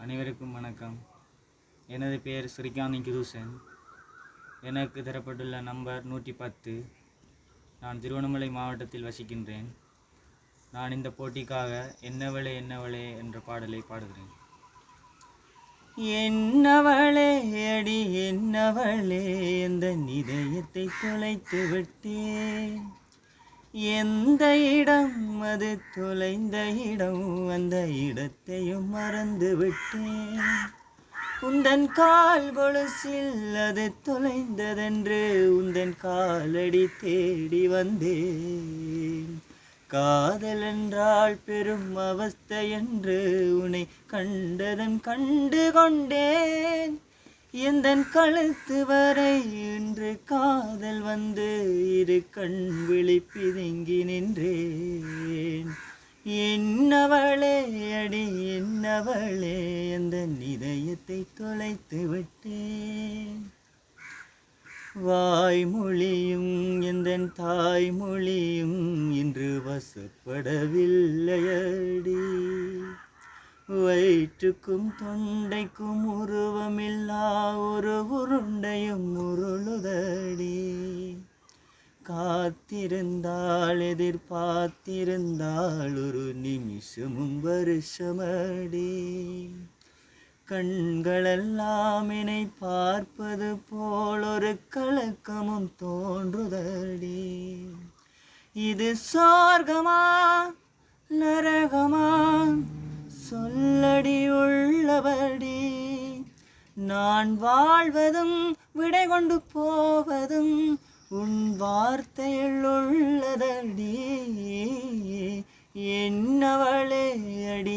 அனைவருக்கும் வணக்கம். எனது பெயர் ஸ்ரீகாந்த் கிருஷன். எனக்கு தரப்பட்டுள்ள நம்பர் 110. நான் திருவண்ணாமலை மாவட்டத்தில் வசிக்கின்றேன். நான் இந்த போட்டிக்காக என்னவளே என்னவளே என்ற பாடலை பாடுகிறேன். என்னவளே அடி என்னவளே, எந்த இதயத்தை தொலைத்து விட்டேன். எந்த இடம் அது தொலைந்த இடம், அந்த இடத்தையும் மறந்து விட்டேன். உந்தன் கால் கொலுசில் அது தொலைந்ததென்று உந்தன் காலடி தேடி வந்தேன். காதல் என்றால் பெரும் அவஸ்தை என்று உன்னை கண்டதன் கண்டு கொண்டேன். எந்தன் கழுத்து வரை இன்று காதல் வந்து இரு கண் விழி பிதுங்கி நின்றேன். என்னவளே அடி என்னவளே, எந்த இதயத்தை தொலைத்து விட்டேன். வாய்மொழியும் எந்தன் தாய்மொழியும் இன்று வசப்படவில்லையடி. வயிற்றுக்கும் தொண்டைக்கும் உருவமில்லா ஒரு உருண்டையும் உருளுதடி. காத்திருந்தாள் எதிர்பார்த்திருந்தாள் ஒரு நிமிஷமும் வருஷமடி. கண்களெல்லாம் என்னை பார்ப்பது போல் ஒரு கலக்கமும் தோன்றுதடி. இது சொர்க்கமா நரகமா சொல்லடி உள்ளபடி. நான் வாழ்வதும் விடை கொண்டு போவதும் உன் வார்த்தையில் உள்ளதடி. என்னவளே அடி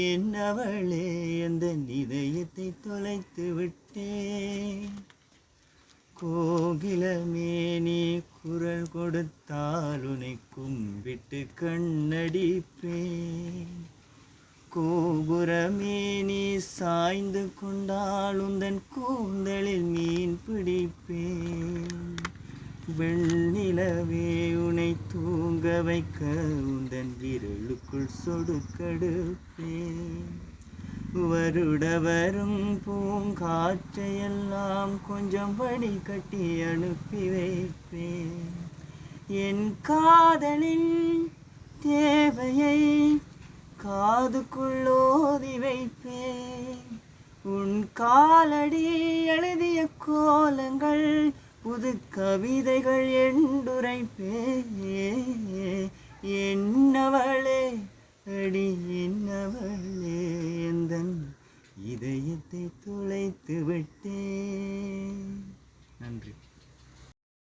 என்னவளே, எந்த இதயத்தை தொலைத்து விட்டேன். கோகிலமே நீ குரல் கொடுத்தால் உன்னை கும்பிட்டு கண்ணடிப்பேன். கோபுரமே நீ சாய்ந்து கொண்டால் உந்தன் கூந்தலில் மீன் பிடிப்பேன். வெண்ணிலவே உன்னை தூங்க வைக்க உந்தன் விரலுக்குள் சொடுக்கெடுப்பேன். வருட வரும் பூங்காற்றையெல்லாம் கொஞ்சம் வடி கட்டி அனுப்பி வைப்பேன். என் காதலின் தேவையை காதுக்குள்ளோதி வைப்பேன். உன் காலடி எழுதிய கோலங்கள் புது கவிதைகள் என்றுரைப்பேன். என்னவளே அடி என்னவளே, எந்தன் இதயத்தை தொலைத்து விட்டேன்.